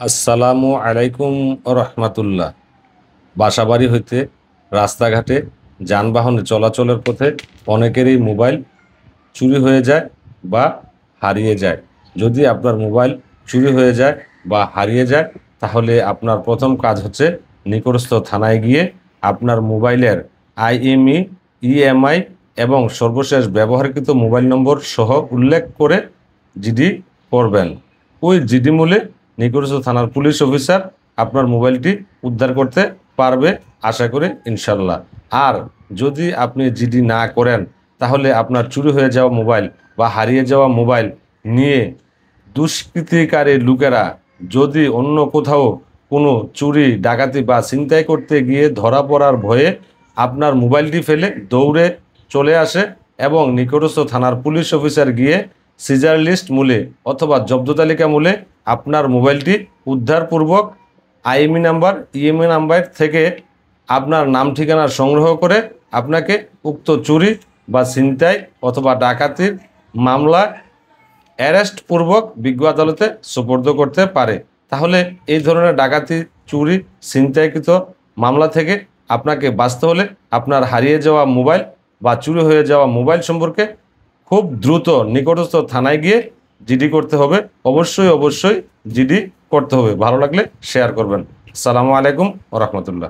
আসসালামু আলাইকুম রহমাতুল্লাহ। বাসাবাড়ি হইতে রাস্তাঘাটে যানবাহনে চলাচলের পথে অনেকেরই মোবাইল চুরি হয়ে যায় বা হারিয়ে যায়। যদি আপনার মোবাইল চুরি হয়ে যায় বা হারিয়ে যায়, তাহলে আপনার প্রথম কাজ হচ্ছে নিকটস্থ থানায় গিয়ে আপনার মোবাইলের আইএমই, ইএমআই এবং সর্বশেষ ব্যবহারকৃত মোবাইল নম্বর সহ উল্লেখ করে জিডি করবেন। ওই জিডি মূলে নিকটস্থ থানার পুলিশ অফিসার আপনার মোবাইলটি উদ্ধার করতে পারবে, আশা করি ইনশাল্লাহ। আর যদি আপনি জিডি না করেন, তাহলে আপনার চুরি হয়ে যাওয়া মোবাইল বা হারিয়ে যাওয়া মোবাইল নিয়ে দুষ্কৃতিকারী লোকেরা যদি অন্য কোথাও কোনো চুরি ডাকাতি বা ছিনতাই করতে গিয়ে ধরা পড়ার ভয়ে আপনার মোবাইলটি ফেলে দৌড়ে চলে আসে এবং নিকটস্থ থানার পুলিশ অফিসার গিয়ে সিজার লিস্ট মূলে অথবা জব্দ তালিকা মূলে আপনার মোবাইলটি উদ্ধারপূর্বক আইএমই নাম্বার, ইএমআই নাম্বার থেকে আপনার নাম ঠিকানা সংগ্রহ করে আপনাকে উক্ত চুরি বা ছিনতাই অথবা ডাকাতির মামলা অ্যারেস্ট পূর্বক বিজ্ঞ আদালতে সোপর্দ করতে পারে। তাহলে এই ধরনের ডাকাতি, চুরি, ছিনতাইকৃত মামলা থেকে আপনাকে বাঁচতে হলে আপনার হারিয়ে যাওয়া মোবাইল বা চুরি হয়ে যাওয়া মোবাইল সম্পর্কে খুব দ্রুত নিকটস্থ থানায় গিয়ে জিডি করতে হবে। অবশ্যই অবশ্যই জিডি করতে হবে। ভালো লাগলে শেয়ার করবেন। আসসালামু আলাইকুম ওয়া রাহমাতুল্লাহ।